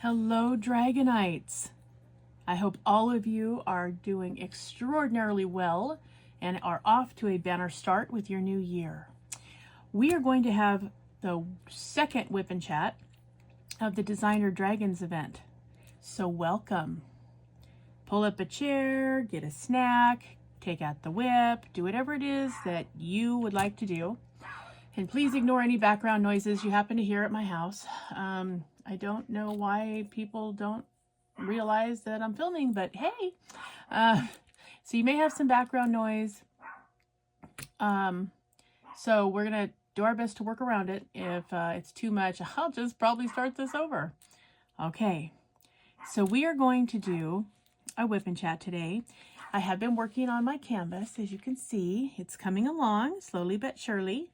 Hello, Dragonites. I hope all of you are doing extraordinarily well and are off to a banner start with your new year. We are going to have the second WIP and Chat of the Designer Dragons event. So welcome. Pull up a chair, get a snack, take out the WIP, do whatever it is that you would like to do. And please ignore any background noises you happen to hear at my house. I don't know why people don't realize that I'm filming, but hey, so you may have some background noise. So we're going to do our best to work around it. If it's too much, I'll just probably start this over. Okay, so we are going to do a WIP and Chat today. I have been working on my canvas. As you can see, it's coming along slowly but surely.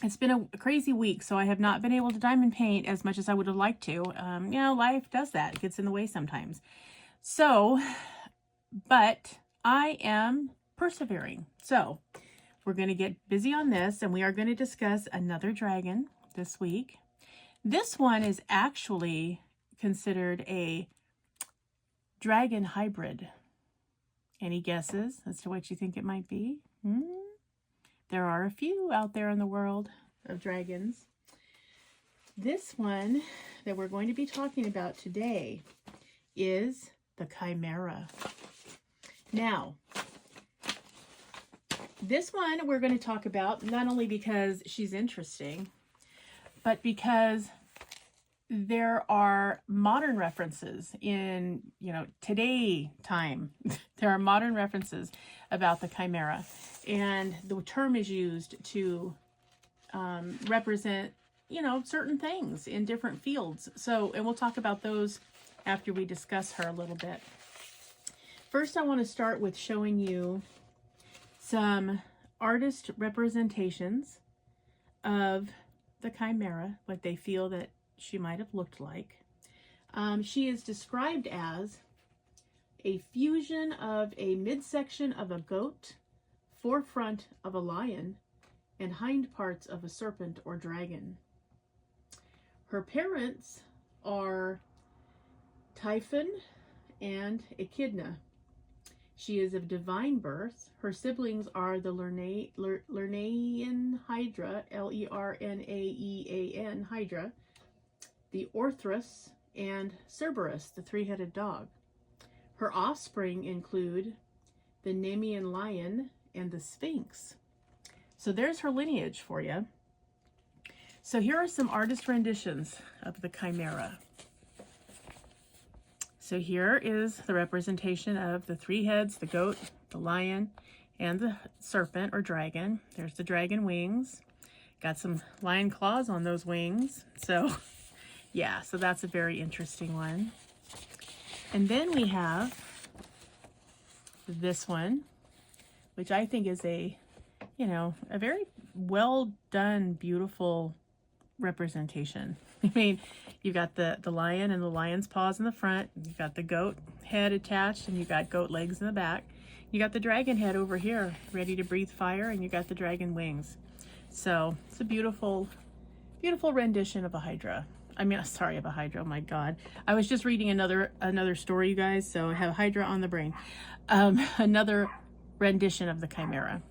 It's been a crazy week, so I have not been able to diamond paint as much as I would have liked to. You know, life does that. It gets in the way sometimes. So, but I am persevering. So, we're going to get busy on this, and we are going to discuss another dragon this week. This one is actually considered a dragon hybrid. Any guesses as to what you think it might be? There are a few out there in the world of dragons. This one that we're going to be talking about today is the Chimera. Now, this one we're going to talk about not only because she's interesting, but because there are modern references in, today time. There are modern references about the Chimera, and the term is used to represent, certain things in different fields. So, and we'll talk about those after we discuss her a little bit. First, I want to start with showing you some artist representations of the Chimera, what they feel that she might have looked like. She is described as a fusion of a midsection of a goat, forefront of a lion, and hind parts of a serpent or dragon. Her parents are Typhon and Echidna. She is of divine birth. Her siblings are the Lernaean Hydra, Lernaean Hydra, the Orthrus, and Cerberus, the three-headed dog. Her offspring include the Nemean lion and the Sphinx. So there's her lineage for you. So here are some artist renditions of the Chimera. So here is the representation of the three heads, the goat, the lion, and the serpent or dragon. There's the dragon wings. Got some lion claws on those wings. So yeah, so that's a very interesting one. And then we have this one, which I think is a very well done, beautiful representation. I mean, you've got the lion and the lion's paws in the front. You've got the goat head attached, and you've got goat legs in the back. You got the dragon head over here, ready to breathe fire, and you got the dragon wings. So it's a beautiful, beautiful rendition of a Hydra. Sorry, of a Hydra. Oh my God. I was just reading another story, you guys, so I have Hydra on the brain. Another rendition of the Chimera.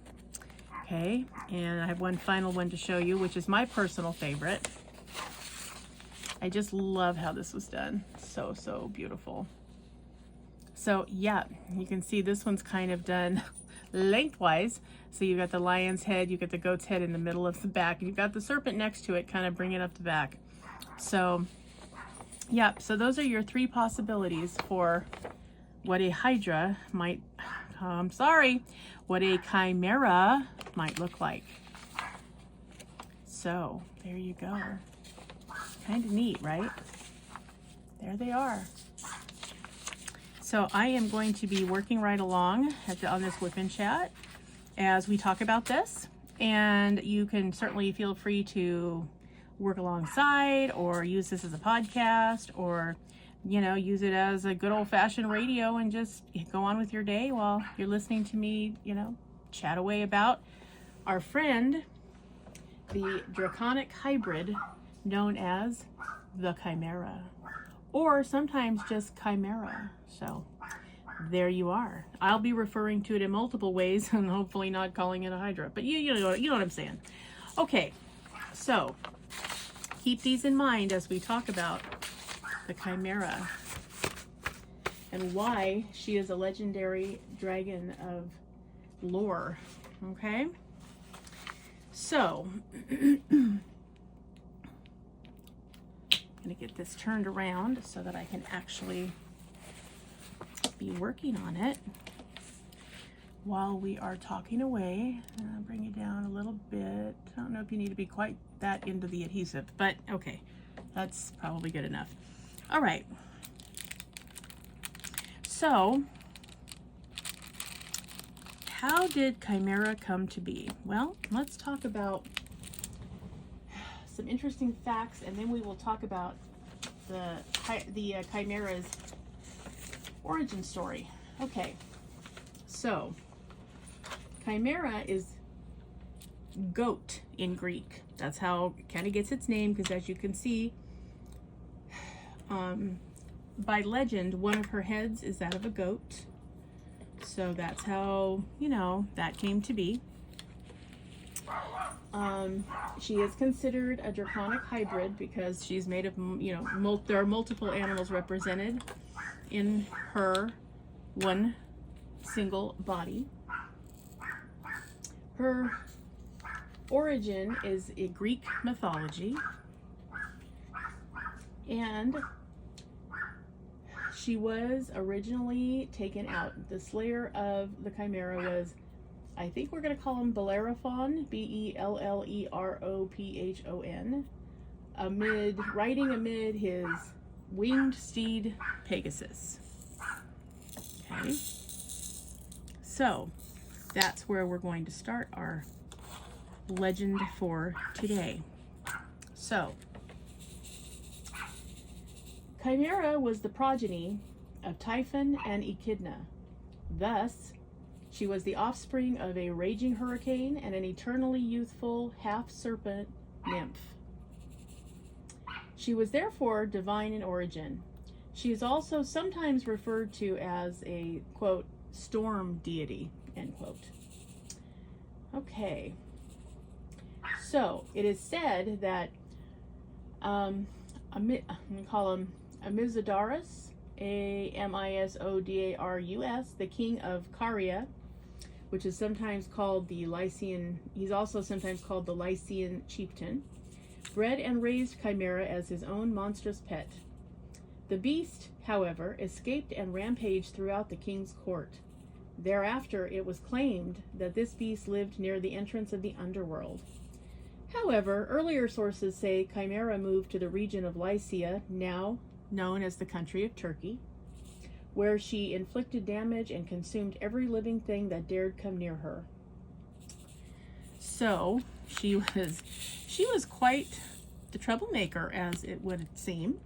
Okay, and I have one final one to show you, which is my personal favorite. I just love how this was done. So, so beautiful. So yeah, you can see this one's kind of done lengthwise. So you've got the lion's head, you've got the goat's head in the middle of the back, and you've got the serpent next to it, kind of bringing up the back. So, yeah, so those are your three possibilities for what a Hydra might, what a Chimera might look like. So, there you go. Kind of neat, right? There they are. So I am going to be working right along on this WIP and Chat as we talk about this. And you can certainly feel free to work alongside or use this as a podcast or, use it as a good old-fashioned radio and just go on with your day while you're listening to me, chat away about our friend, the draconic hybrid known as the Chimera, or sometimes just Chimera. So there you are. I'll be referring to it in multiple ways and hopefully not calling it a Hydra, but you know what I'm saying. Okay, so keep these in mind as we talk about the Chimera and why she is a legendary dragon of lore. Okay, so I'm gonna get this turned around so that I can actually be working on it while we are talking away. Bring it down a little bit. I don't know if you need to be quite that into the adhesive, but okay, that's probably good enough. All right, so how did Chimera come to be? Well, let's talk about some interesting facts, and then we will talk about the Chimera's origin story. Okay, so Chimera is goat in Greek. That's how it kind of gets its name, because as you can see, by legend, one of her heads is that of a goat. So that's how, you know, that came to be. She is considered a draconic hybrid because she's made of, you know, there are multiple animals represented in her one single body. Her origin is a Greek mythology, and she was originally taken out. The slayer of the Chimera was, I think we're going to call him Bellerophon, Bellerophon, riding amid his winged steed Pegasus. Okay, so that's where we're going to start our legend for today. So Chimera was the progeny of Typhon and Echidna. Thus, she was the offspring of a raging hurricane and an eternally youthful half-serpent nymph. She was therefore divine in origin. She is also sometimes referred to as a, quote, storm deity, end quote. Okay, so it is said that I'm going to call him Amisodarus, Amisodarus, the king of Caria, which is sometimes called the Lycian, he's also sometimes called the Lycian chieftain, bred and raised Chimera as his own monstrous pet. The beast, however, escaped and rampaged throughout the king's court. Thereafter, it was claimed that this beast lived near the entrance of the underworld. However, earlier sources say Chimera moved to the region of Lycia, now known as the country of Turkey, where she inflicted damage and consumed every living thing that dared come near her. So she was quite the troublemaker, as it would seem.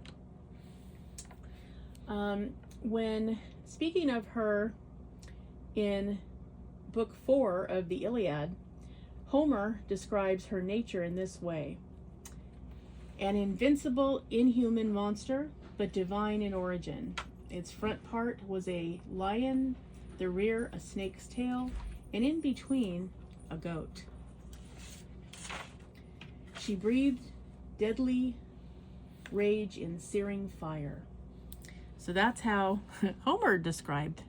When speaking of her in Book 4 of the Iliad, Homer describes her nature in this way: an invincible, inhuman monster, but divine in origin. Its front part was a lion, the rear a snake's tail, and in between a goat. She breathed deadly rage in searing fire. So that's how Homer described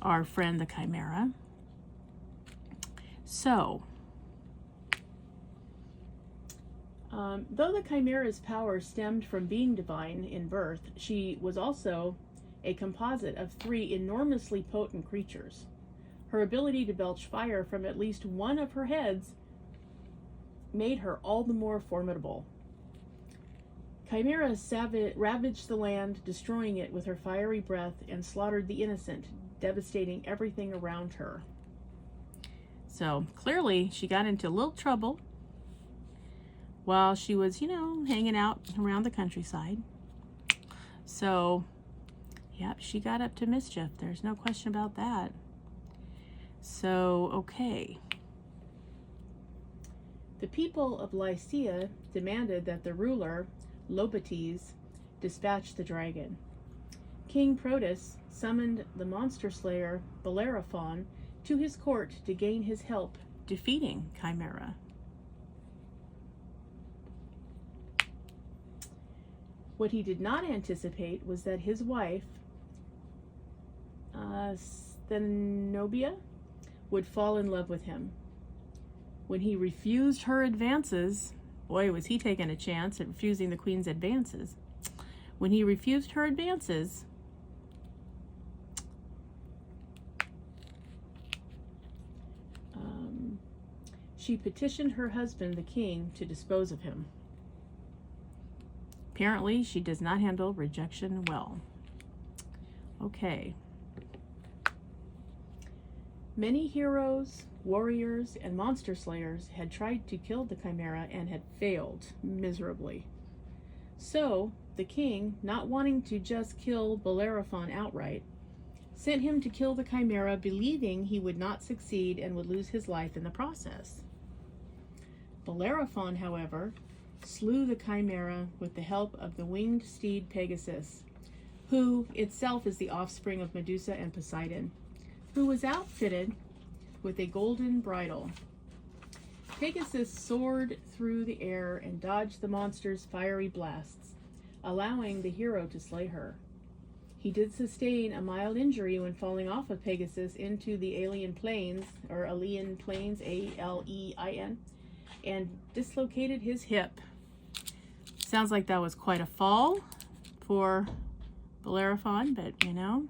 our friend the Chimera. So, though the Chimera's power stemmed from being divine in birth, she was also a composite of 3 enormously potent creatures. Her ability to belch fire from at least one of her heads made her all the more formidable. Chimera ravaged the land, destroying it with her fiery breath, and slaughtered the innocent, devastating everything around her. So clearly she got into a little trouble while she was, you know, hanging out around the countryside. So, yep, she got up to mischief. There's no question about that. So, okay. The people of Lycia demanded that the ruler, Lobates dispatched the dragon. King Protus summoned the monster slayer Bellerophon to his court to gain his help defeating Chimera. What he did not anticipate was that his wife, Stenobia, would fall in love with him. When he refused her advances, boy, was he taking a chance at refusing the queen's advances. When he refused her advances, she petitioned her husband, the king, to dispose of him. Apparently, she does not handle rejection well. Okay. Many heroes, warriors, and monster slayers had tried to kill the Chimera and had failed miserably. So, the king, not wanting to just kill Bellerophon outright, sent him to kill the Chimera, believing he would not succeed and would lose his life in the process. Bellerophon, however, slew the Chimera with the help of the winged steed Pegasus, who itself is the offspring of Medusa and Poseidon, who was outfitted with a golden bridle. Pegasus soared through the air and dodged the monster's fiery blasts, allowing the hero to slay her. He did sustain a mild injury when falling off of Pegasus into the Aleian Plains, A-L-E-I-N, and dislocated his hip. Sounds like that was quite a fall for Bellerophon, but you know,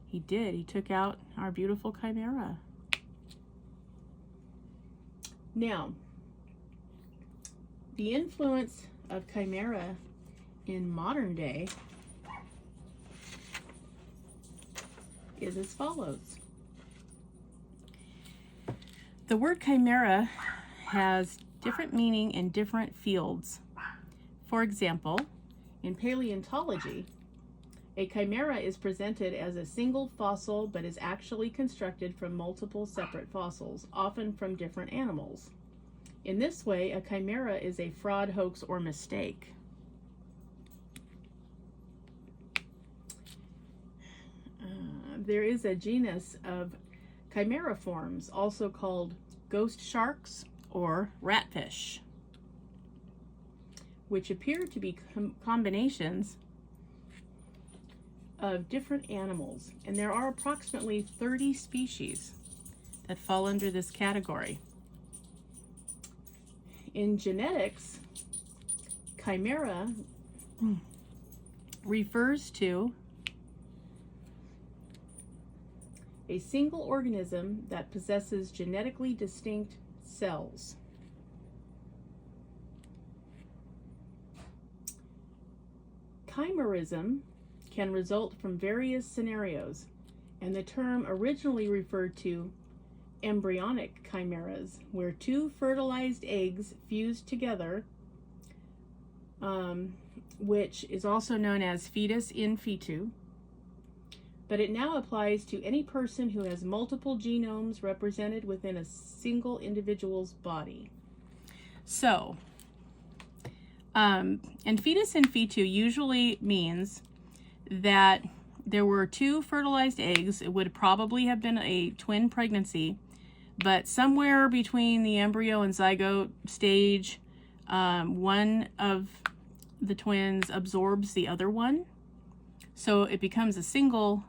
he did. He took out our beautiful Chimera. Now, the influence of Chimera in modern day is as follows. The word chimera has different meaning in different fields. For example, in paleontology, a chimera is presented as a single fossil but is actually constructed from multiple separate fossils, often from different animals. In this way, a chimera is a fraud, hoax, or mistake. There is a genus of chimeriforms, also called ghost sharks or ratfish, which appear to be combinations of different animals, and there are approximately 30 species that fall under this category. In genetics, chimera refers to a single organism that possesses genetically distinct cells. Chimerism can result from various scenarios, and the term originally referred to embryonic chimeras, where two fertilized eggs fused together, which is also known as fetus in fetu, but it now applies to any person who has multiple genomes represented within a single individual's body. So, and fetus in fetu usually means that there were two fertilized eggs. It would probably have been a twin pregnancy, but somewhere between the embryo and zygote stage, one of the twins absorbs the other one. So it becomes a single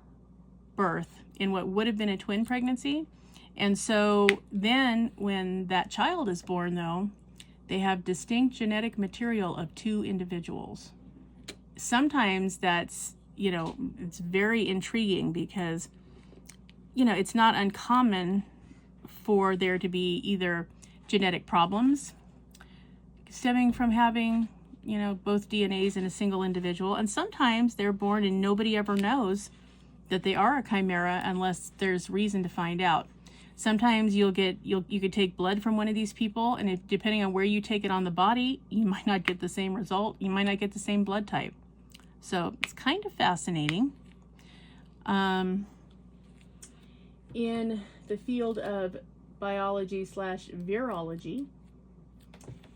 birth in what would have been a twin pregnancy. And so then when that child is born, though, they have distinct genetic material of two individuals. Sometimes that's, you know, it's very intriguing because, you know, it's not uncommon for there to be either genetic problems stemming from having, you know, both DNAs in a single individual, and sometimes they're born and nobody ever knows that they are a chimera unless there's reason to find out. Sometimes you could take blood from one of these people, and if, depending on where you take it on the body, you might not get the same result. You might not get the same blood type. So it's kind of fascinating. In the field of biology / virology,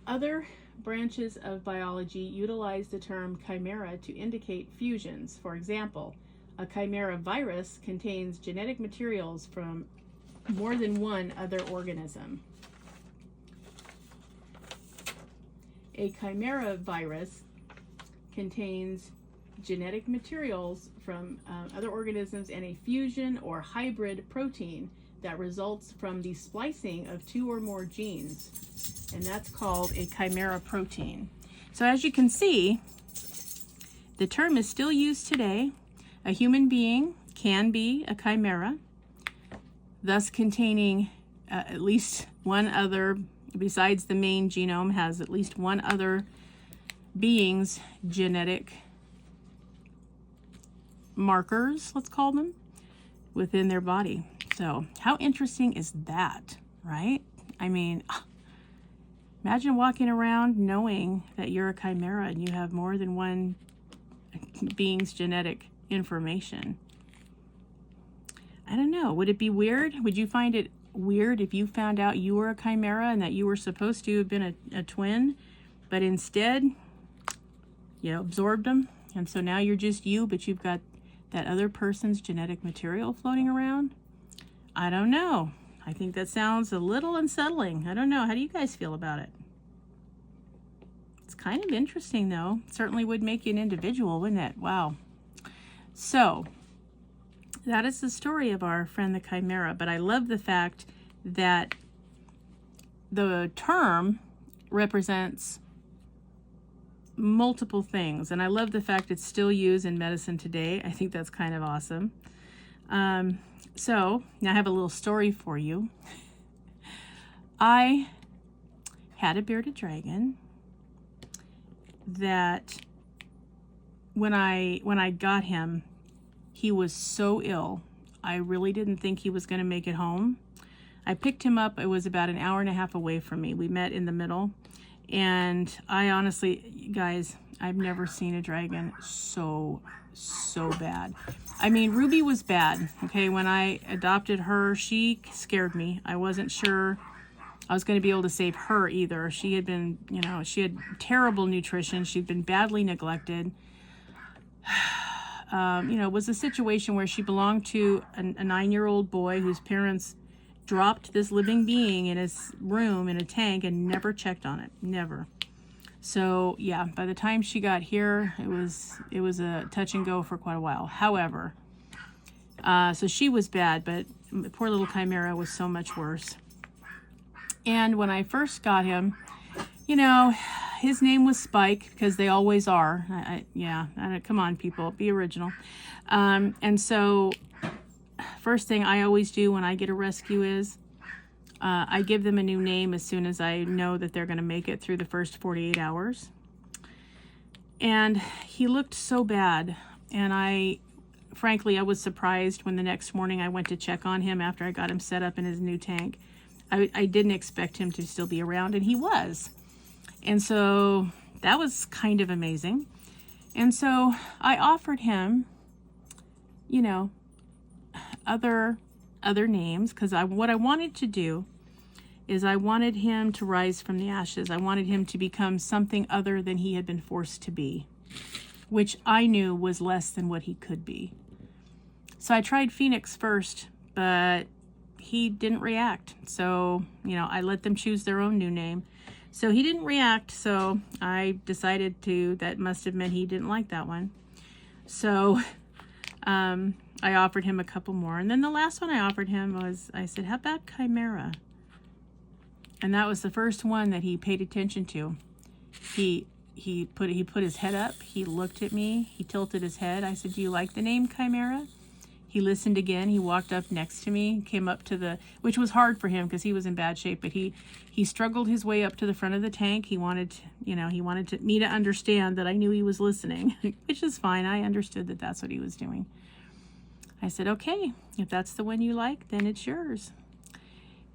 other branches of biology utilize the term chimera to indicate fusions. For example, a chimera virus contains genetic materials from more than one other organism. A chimera virus contains genetic materials from other organisms and a fusion or hybrid protein that results from the splicing of two or more genes, and that's called a chimera protein. So as you can see, the term is still used today. A human being can be a chimera, thus containing at least one other, besides the main genome, has at least one other being's genetic markers, let's call them, within their body. So how interesting is that, right? I mean, imagine walking around knowing that you're a chimera and you have more than one being's genetic information. I don't know. Would it be weird? Would you find it weird if you found out you were a chimera and that you were supposed to have been a twin, but instead, you know, absorbed them? And so now you're just you, but you've got that other person's genetic material floating around? I don't know. I think that sounds a little unsettling. I don't know. How do you guys feel about it? It's kind of interesting, though. It certainly would make you an individual, wouldn't it? Wow. So that is the story of our friend the chimera. But I love the fact that the term represents multiple things, and I love the fact it's still used in medicine today. I think that's kind of awesome. So now I have a little story for you. I had a bearded dragon that when I got him, he was so ill. I really didn't think he was going to make it home. I picked him up. It was about an hour and a half away from me. We met in the middle. And I honestly, guys, I've never seen a dragon so bad. I mean, Ruby was bad. Okay, when I adopted her, she scared me. I wasn't sure I was going to be able to save her either. She had been, you know, she had terrible nutrition. She'd been badly neglected. You know, it was a situation where she belonged to a 9-year-old boy whose parents dropped this living being in his room in a tank and never checked on it. Never. So yeah, by the time she got here, it was a touch and go for quite a while. However, so she was bad, but poor little chimera was so much worse. And when I first got him, you know, his name was Spike, because they always are. Come on, people, be original. And so first thing I always do when I get a rescue is I give them a new name as soon as I know that they're going to make it through the first 48 hours. And he looked so bad. And frankly, I was surprised when the next morning I went to check on him after I got him set up in his new tank. I didn't expect him to still be around, and he was. And so that was kind of amazing. And so I offered him, you know, other names, because what I wanted to do is I wanted him to rise from the ashes. I wanted him to become something other than he had been forced to be, which I knew was less than what he could be. So I tried Phoenix first, but he didn't react. So, you know, I let them choose their own new name. So he didn't react, so I decided that must have meant he didn't like that one. So I offered him a couple more. And then the last one I offered him was, I said, how about Chimera? And that was the first one that he paid attention to. He put his head up. He looked at me. He tilted his head. I said, do you like the name Chimera? He listened again. He walked up next to me, came up to which was hard for him because he was in bad shape, but he struggled his way up to the front of the tank. He wanted me to understand that I knew he was listening, which is fine. I understood that that's what he was doing. I said, okay, if that's the one you like, then it's yours.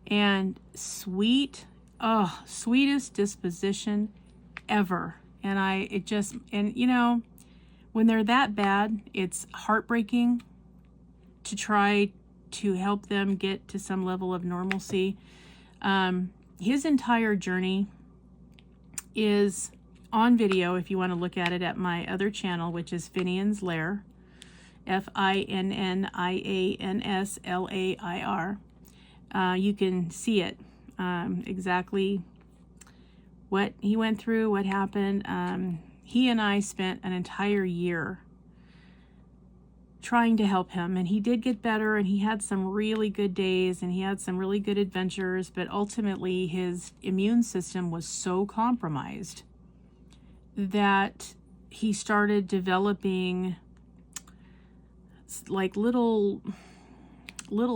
And sweetest disposition ever. And you know, when they're that bad, it's heartbreaking to try to help them get to some level of normalcy. His entire journey is on video if you want to look at it at my other channel, which is Finian's Lair, F-I-N-N-I-A-N-S-L-A-I-R. You can see it, exactly what he went through, what happened. He and I spent an entire year trying to help him, and he did get better, and he had some really good days, and he had some really good adventures, but ultimately his immune system was so compromised that he started developing like little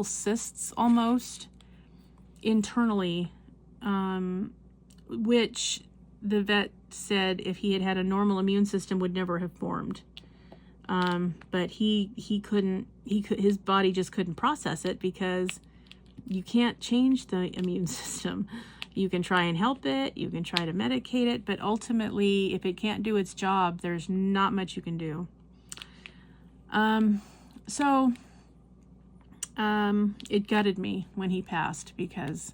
cysts almost internally, which the vet said if he had had a normal immune system would never have formed. But he couldn't, his body just couldn't process it, because you can't change the immune system. You can try and help it, you can try to medicate it, but ultimately if it can't do its job, there's not much you can do. It gutted me when he passed, because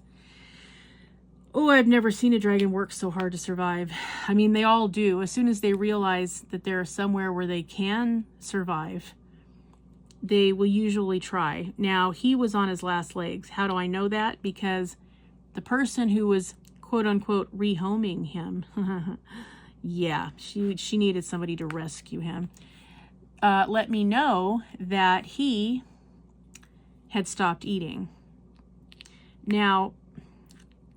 I've never seen a dragon work so hard to survive. I mean, they all do. As soon as they realize that they're somewhere where they can survive, they will usually try. Now, he was on his last legs. How do I know that? Because the person who was quote-unquote rehoming him, yeah, she needed somebody to rescue him, let me know that he had stopped eating. Now,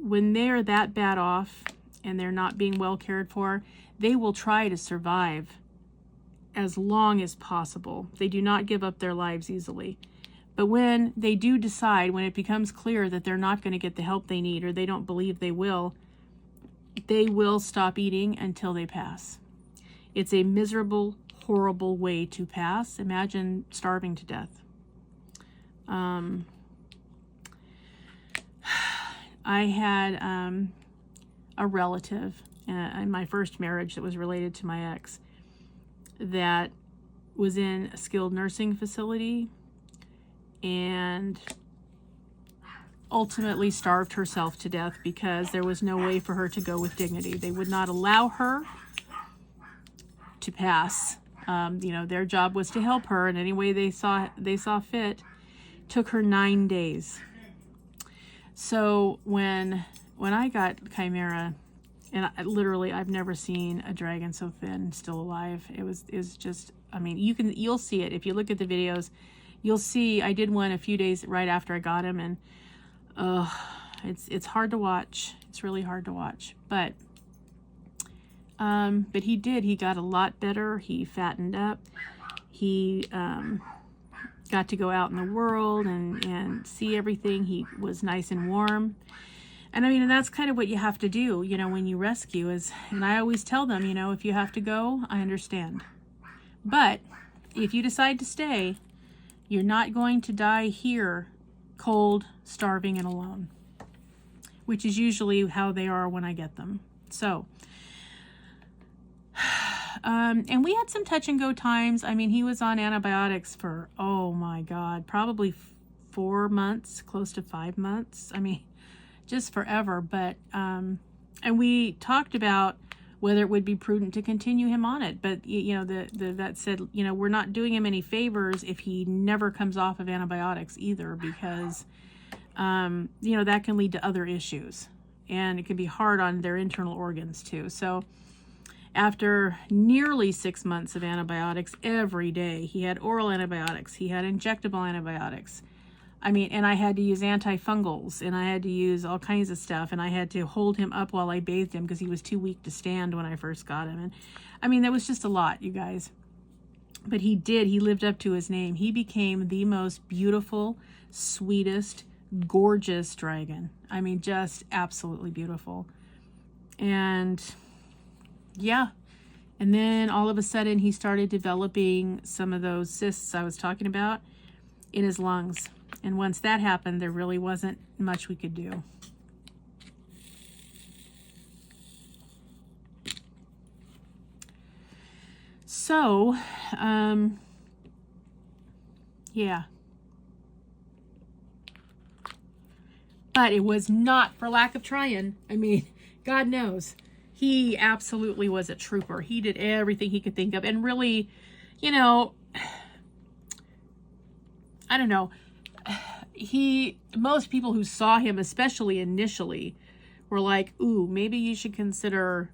when they're that bad off and they're not being well cared for, they will try to survive as long as possible. They do not give up their lives easily. But when they do decide, when it becomes clear that they're not going to get the help they need, or they don't believe they will stop eating until they pass. It's a miserable, horrible way to pass. Imagine starving to death. I had a relative in my first marriage that was related to my ex that was in a skilled nursing facility and ultimately starved herself to death because there was no way for her to go with dignity. They would not allow her to pass. Their job was to help her in any way they saw fit. Took her 9 days. So when I got Chimera, and I've never seen a dragon so thin still alive. It was just, I mean, you'll see it if you look at the videos. You'll see I did one a few days right after I got him, and it's hard to watch. It's really hard to watch. But he got a lot better. He fattened up. He got to go out in the world and see everything. He was nice and warm. And I mean, and that's kind of what you have to do, when you rescue and I always tell them, if you have to go, I understand. But if you decide to stay, you're not going to die here, cold, starving, and alone, which is usually how they are when I get them. So, and we had some touch and go times. I mean, he was on antibiotics for, oh my God, probably 4 months, close to 5 months. I mean, just forever. But, and we talked about whether it would be prudent to continue him on it. But, the vet said, we're not doing him any favors if he never comes off of antibiotics either, because, that can lead to other issues, and it can be hard on their internal organs too. So, after nearly 6 months of antibiotics every day, he had oral antibiotics, he had injectable antibiotics. I mean, and I had to use antifungals, and I had to use all kinds of stuff, and I had to hold him up while I bathed him because he was too weak to stand when I first got him. And I mean, that was just a lot, you guys. But he lived up to his name. He became the most beautiful, sweetest, gorgeous dragon. I mean, just absolutely beautiful. And yeah, and then all of a sudden he started developing some of those cysts I was talking about in his lungs. And once that happened, there really wasn't much we could do. So, yeah. But it was not for lack of trying. I mean, God knows. he absolutely was a trooper. He did everything he could think of. And really, you know, I don't know. Most people who saw him, especially initially, were like, ooh, maybe you should consider,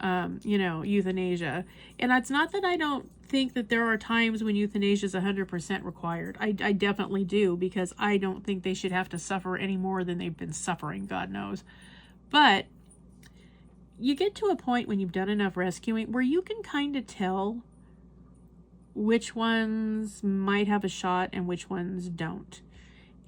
you know, euthanasia. And it's not that I don't think that there are times when euthanasia is 100% required. I definitely do, because I don't think they should have to suffer any more than they've been suffering, God knows. But you get to a point when you've done enough rescuing where you can kind of tell which ones might have a shot and which ones don't.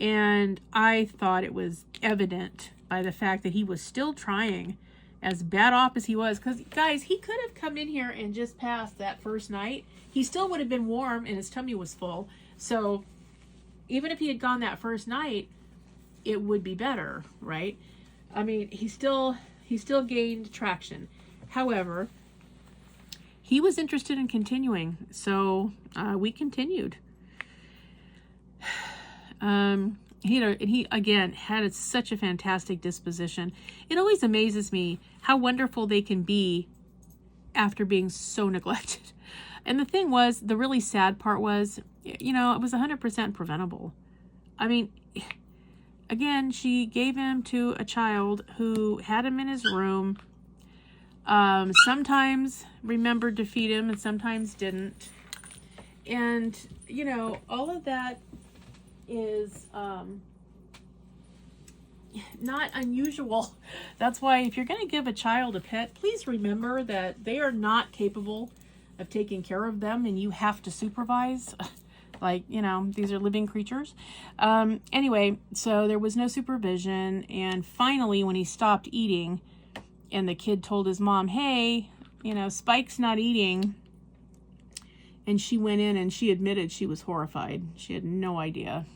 And I thought it was evident by the fact that he was still trying, as bad off as he was. Because, guys, he could have come in here and just passed that first night. He still would have been warm and his tummy was full. So even if he had gone that first night, it would be better, right? I mean, he still gained traction. However, he was interested in continuing, so we continued. He again had such a fantastic disposition. It always amazes me how wonderful they can be after being so neglected. And the thing was, the really sad part was, you know, it was 100% preventable. I mean, again, she gave him to a child who had him in his room. Sometimes remembered to feed him and sometimes didn't. And, you know, all of that is not unusual. That's why if you're going to give a child a pet, please remember that they are not capable of taking care of them and you have to supervise. Like, you know, these are living creatures. Anyway, so there was no supervision. And finally, when he stopped eating and the kid told his mom, hey, you know, Spike's not eating. And she went in and she admitted she was horrified. She had no idea.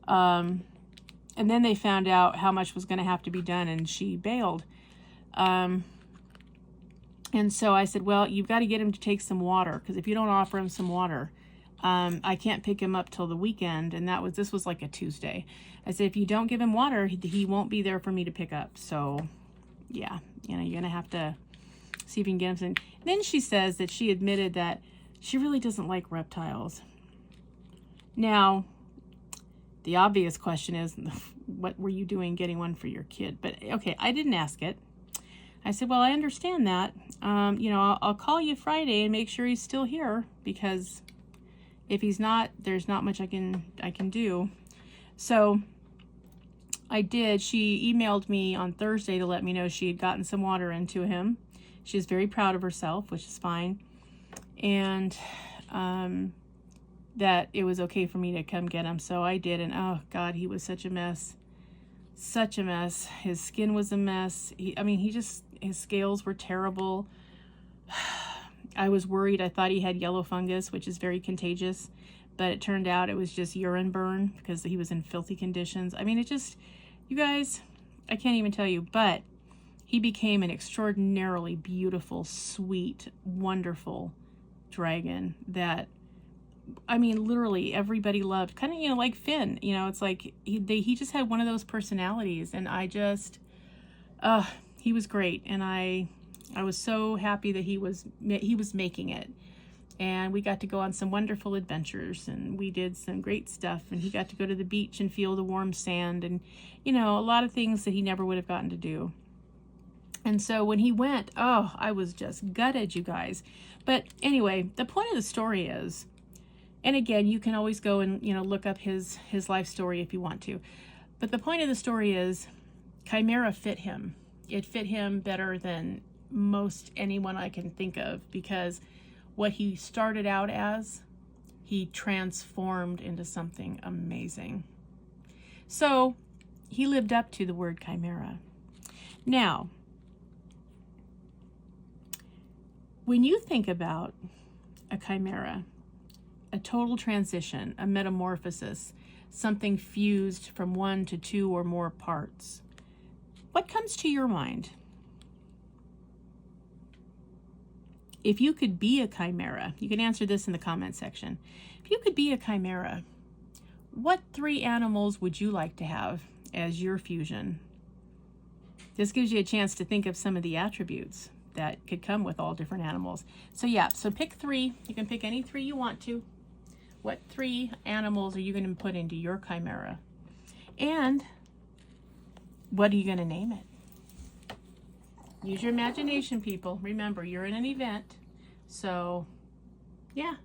And then they found out how much was going to have to be done and she bailed. And so I said, well, you've got to get him to take some water, because if you don't offer him some water, I can't pick him up till the weekend. And this was like a Tuesday. I said, if you don't give him water, he won't be there for me to pick up. So yeah, you know, you're going to have to see if you can get him some. Then she says that she admitted that she really doesn't like reptiles. Now, the obvious question is, what were you doing getting one for your kid? But okay, I didn't ask it. I said, well, I understand that. You know, I'll call you Friday and make sure he's still here, because if he's not, there's not much I can do. So I did. She emailed me on Thursday to let me know she had gotten some water into him. She was very proud of herself, which is fine. And that it was okay for me to come get him. So I did. And oh God, he was such a mess. Such a mess. His skin was a mess. His scales were terrible. I was worried. I thought he had yellow fungus, which is very contagious, but it turned out it was just urine burn because he was in filthy conditions. I mean, it just, you guys, I can't even tell you, but he became an extraordinarily beautiful, sweet, wonderful dragon that, I mean, literally everybody loved. Kind of, you know, like Finn, you know, it's like he just had one of those personalities, and I just, he was great. And I was so happy that he was making it. And we got to go on some wonderful adventures, and we did some great stuff, and he got to go to the beach and feel the warm sand, and, you know, a lot of things that he never would have gotten to do. And so when he went, oh, I was just gutted, you guys. But anyway, the point of the story is, and again, you can always go and, you know, look up his life story if you want to. But the point of the story is, Chimera fit him. It fit him better than most anyone I can think of, because what he started out as, he transformed into something amazing. So he lived up to the word chimera. Now, when you think about a chimera, a total transition, a metamorphosis, something fused from one to two or more parts, what comes to your mind? If you could be a chimera, you can answer this in the comment section. If you could be a chimera, what 3 animals would you like to have as your fusion? this gives you a chance to think of some of the attributes that could come with all different animals. So yeah, so pick 3. You can pick any 3 you want to. What 3 animals are you going to put into your chimera? And what are you going to name it? Use your imagination, people. Remember, you're in an event. So yeah,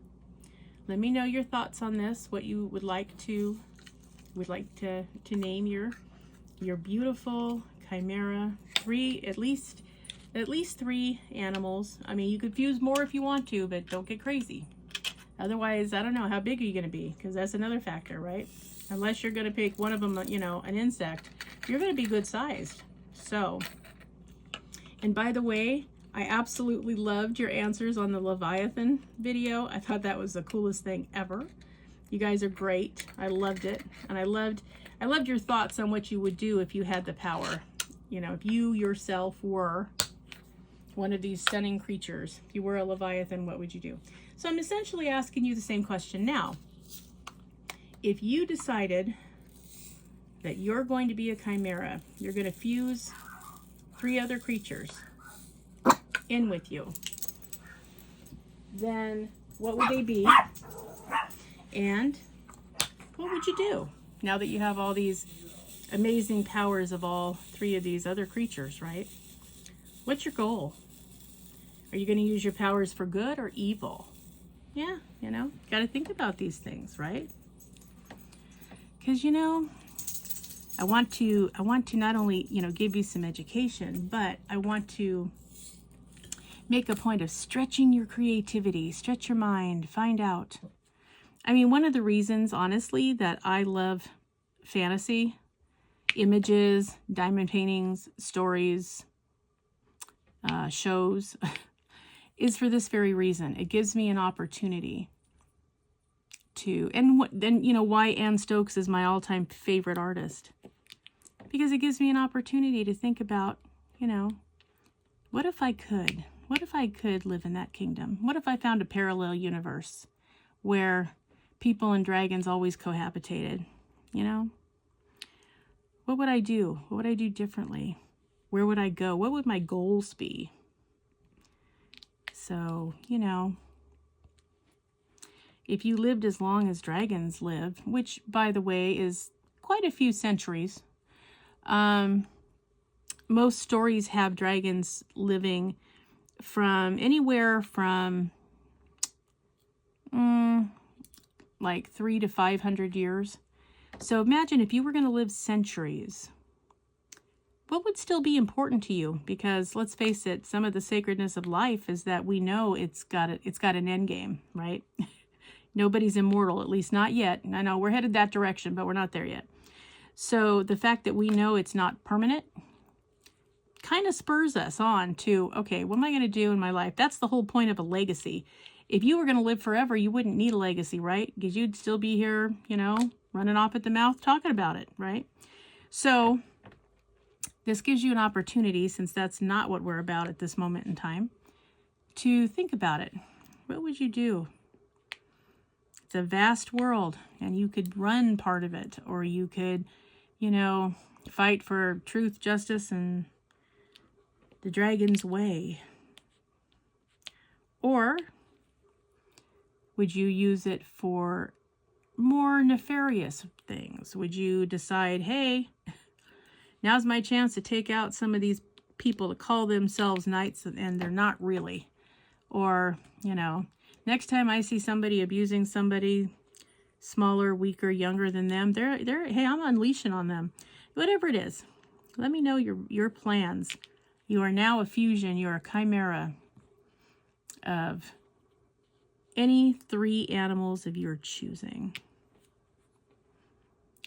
let me know your thoughts on this, what you would like to name your beautiful chimera. 3, at least 3 animals. I mean, you could use more if you want to, but don't get crazy. Otherwise, I don't know, how big are you going to be? Because that's another factor, right? Unless you're going to pick one of them, you know, an insect, you're going to be good sized. So, and by the way, I absolutely loved your answers on the Leviathan video. I thought that was the coolest thing ever. You guys are great. I loved it. And I loved your thoughts on what you would do if you had the power. You know, if you yourself were one of these stunning creatures, if you were a Leviathan, what would you do? So I'm essentially asking you the same question now. If you decided that you're going to be a chimera, you're going to fuse 3 other creatures in with you, then what would they be? And what would you do now that you have all these amazing powers of all 3 of these other creatures, right? What's your goal? Are you going to use your powers for good or evil? Yeah, you know, got to think about these things, right? Because, you know, I want to not only, you know, give you some education, but I want to make a point of stretching your creativity, stretch your mind, find out. I mean, one of the reasons, honestly, that I love fantasy, images, diamond paintings, stories, shows, is for this very reason. It gives me an opportunity to, and then, you know, why Anne Stokes is my all-time favorite artist. Because it gives me an opportunity to think about, you know, what if I could? What if I could live in that kingdom? What if I found a parallel universe where people and dragons always cohabitated, you know? What would I do? What would I do differently? Where would I go? What would my goals be? So, you know, if you lived as long as dragons lived, which, by the way, is quite a few centuries, most stories have dragons living from anywhere from like 300 to 500 years. So imagine if you were going to live centuries, what would still be important to you? Because let's face it, some of the sacredness of life is that we know it's got an end game, right? Nobody's immortal, at least not yet. I know we're headed that direction, but we're not there yet. So the fact that we know it's not permanent kind of spurs us on to, okay, what am I going to do in my life? That's the whole point of a legacy. If you were going to live forever, you wouldn't need a legacy, right? Because you'd still be here, you know, running off at the mouth talking about it, right? So this gives you an opportunity, since that's not what we're about at this moment in time, to think about it. What would you do? It's a vast world, and you could run part of it, or you could, you know, fight for truth, justice, and the dragon's way. Or would you use it for more nefarious things? Would you decide, hey, now's my chance to take out some of these people that call themselves knights and they're not really? Or, you know, next time I see somebody abusing somebody smaller, weaker, younger than them, hey, I'm unleashing on them. Whatever it is, let me know your plans. You are now a fusion, you're a chimera of any 3 animals of your choosing.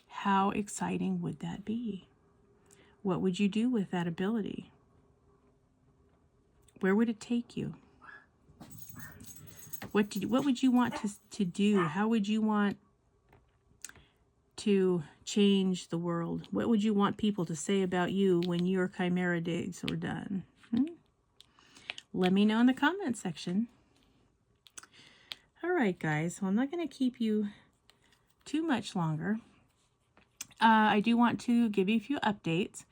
How exciting would that be? What would you do with that ability? Where would it take you? What would you want to do? How would you want to change the world? What would you want people to say about you when your chimera days are done? Let me know in the comment section. All right, guys. Well, I'm not going to keep you too much longer. I do want to give you a few updates.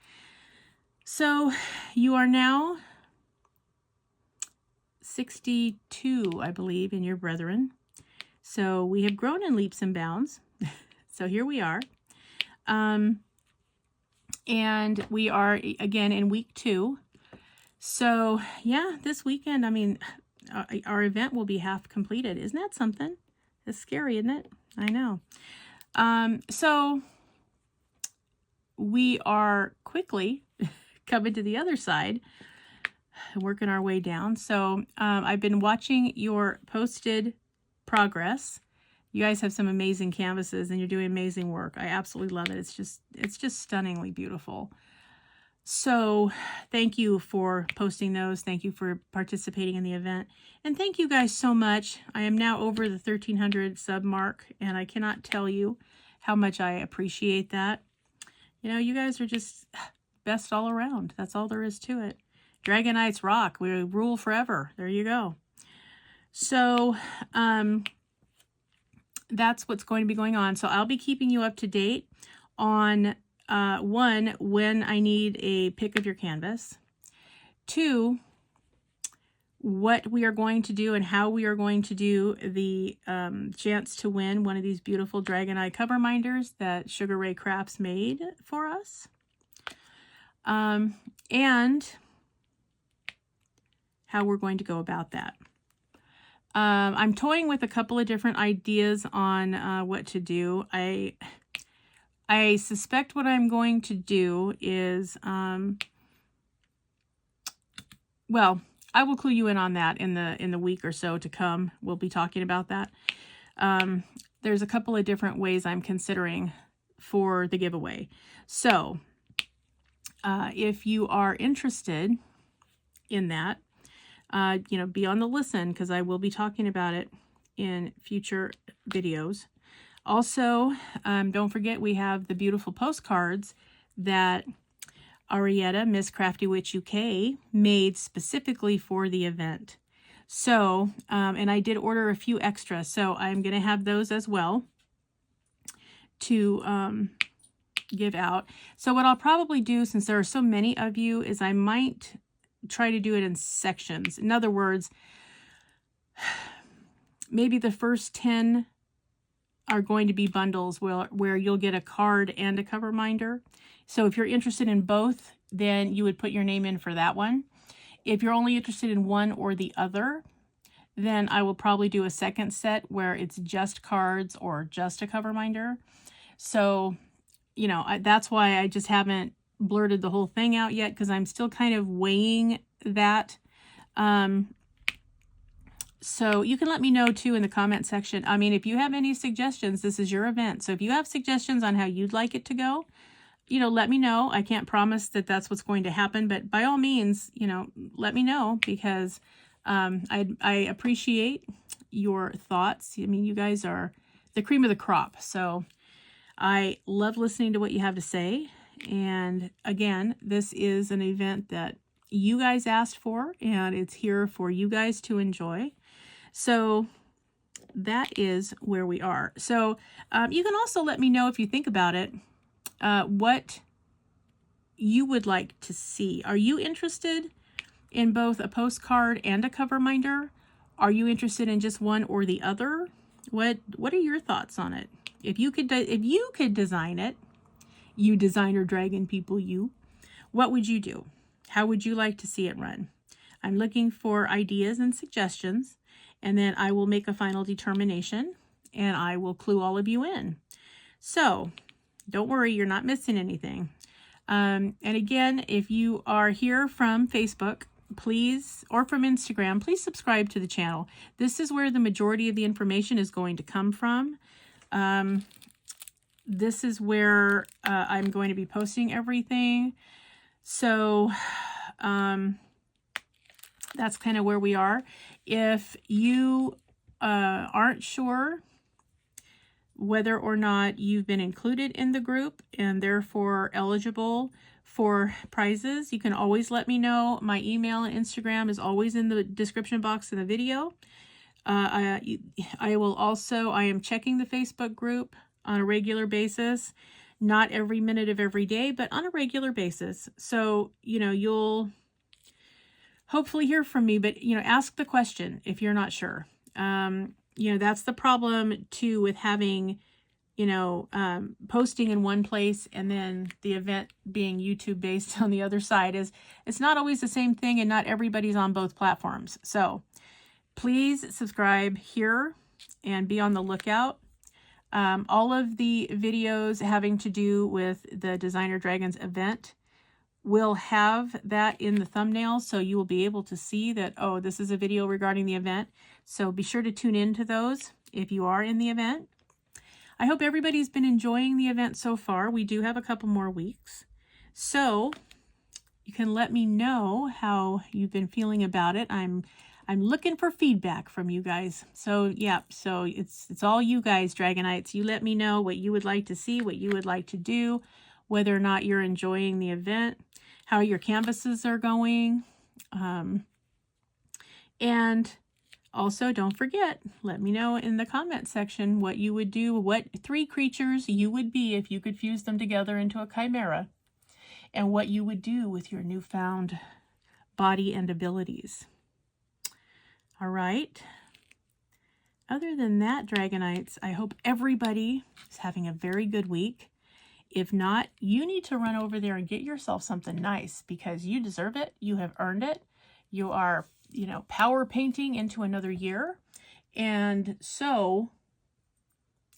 So you are now 62, I believe, in your brethren. So we have grown in leaps and bounds. So here we are. And we are, again, in week 2. So, yeah, this weekend, I mean, our event will be half completed. Isn't that something? It's scary, isn't it? I know. So we are quickly coming to the other side, working our way down. So I've been watching your posted progress. You guys have some amazing canvases and you're doing amazing work. I absolutely love it. It's just stunningly beautiful. So thank you for posting those. Thank you for participating in the event. And thank you guys so much. I am now over the 1,300 sub mark, and I cannot tell you how much I appreciate that. You know, you guys are just best all around. That's all there is to it. Dragonites Rock. We rule forever. There you go. So, that's what's going to be going on. So I'll be keeping you up to date on 1, when I need a pick of your canvas, 2, what we are going to do and how we are going to do the chance to win one of these beautiful Dragonite cover minders that Sugar Ray Crafts made for us, and how we're going to go about that. I'm toying with a couple of different ideas on what to do. I suspect what I'm going to do is, well, I will clue you in on that in the week or so to come. We'll be talking about that. There's a couple of different ways I'm considering for the giveaway. So, if you are interested in that, you know, be on the listen, because I will be talking about it in future videos. Also, don't forget we have the beautiful postcards that Arietta, Miss Crafty Witch UK, made specifically for the event. So, and I did order a few extras, so I'm going to have those as well to give out. So what I'll probably do, since there are so many of you, is I might try to do it in sections. In other words, maybe the first 10 are going to be bundles where you'll get a card and a cover minder. So if you're interested in both, then you would put your name in for that one. If you're only interested in one or the other, then I will probably do a second set where it's just cards or just a cover minder. So, you know, that's why I just haven't blurted the whole thing out yet, because I'm still kind of weighing that. So you can let me know too in the comment section. I mean, if you have any suggestions, this is your event. So if you have suggestions on how you'd like it to go, you know, let me know. I can't promise that that's what's going to happen, but by all means, you know, let me know, because I appreciate your thoughts. I mean, you guys are the cream of the crop. So I love listening to what you have to say. And again, this is an event that you guys asked for, and it's here for you guys to enjoy. So that is where we are. So you can also let me know, if you think about it, what you would like to see. Are you interested in both a postcard and a cover minder? Are you interested in just one or the other? What are your thoughts on it? If you could design it, you designer dragon people, what would you do? How would you like to see it run? I'm looking for ideas and suggestions, and then I will make a final determination, and I will clue all of you in. So don't worry, you're not missing anything. And again, if you are here from Facebook, please, or from Instagram, please subscribe to the channel. This is where the majority of the information is going to come from. This is where I'm going to be posting everything. So that's kind of where we are. If you aren't sure whether or not you've been included in the group and therefore eligible for prizes, you can always let me know. My email and Instagram is always in the description box in the video. I am checking the Facebook group on a regular basis not every minute of every day, but on a regular basis. So, you'll hopefully hear from me, but, ask the question if you're not sure. That's the problem too with having, posting in one place and then the event being YouTube based on the other side is it's not always the same thing and not everybody's on both platforms. So please subscribe here and be on the lookout. All of the videos having to do with the Designer Dragons event will have that in the thumbnail, so you will be able to see that, oh, this is a video regarding the event. So be sure to tune into those if you are in the event. I hope everybody's been enjoying the event so far. We do have a couple more weeks. So you can let me know how you've been feeling about it. I'm looking for feedback from you guys. So yeah, so it's all you guys, Dragonites. You let me know what you would like to see, what you would like to do, whether or not you're enjoying the event, how your canvases are going. And also, don't forget, let me know in the comment section what you would do, what 3 creatures you would be if you could fuse them together into a chimera, and what you would do with your newfound body and abilities. All right. Other than that, Dragonites, I hope everybody is having a very good week. If not, you need to run over there and get yourself something nice because you deserve it. You have earned it. You are, power painting into another year. And so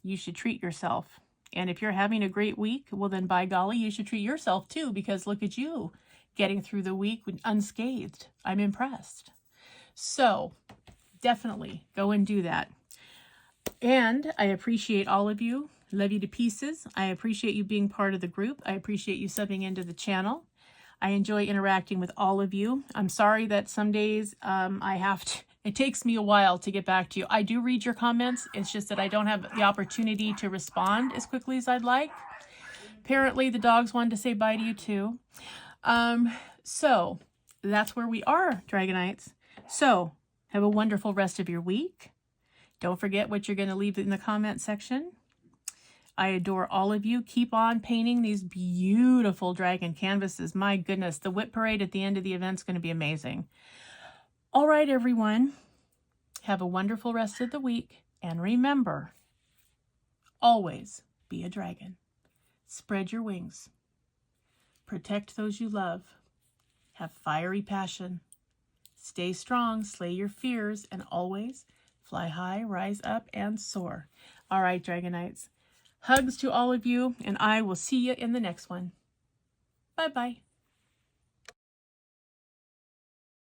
you should treat yourself. And if you're having a great week, well, then by golly, you should treat yourself too, because look at you getting through the week unscathed. I'm impressed. So definitely go and do that. And I appreciate all of you. Love you to pieces. I appreciate you being part of the group. I appreciate you subbing into the channel. I enjoy interacting with all of you. I'm sorry that some days it takes me a while to get back to you. I do read your comments. It's just that I don't have the opportunity to respond as quickly as I'd like. Apparently the dogs wanted to say bye to you too. So that's where we are, Dragonites. So have a wonderful rest of your week. Don't forget what you're going to leave in the comment section. I adore all of you. Keep on painting these beautiful dragon canvases. My goodness, the WIP parade at the end of the event is going to be amazing. All right, everyone. Have a wonderful rest of the week. And remember, always be a dragon. Spread your wings. Protect those you love. Have fiery passion. Stay strong, slay your fears, and always fly high, rise up, and soar. All right, Dragonites. Hugs to all of you, and I will see you in the next one. Bye-bye.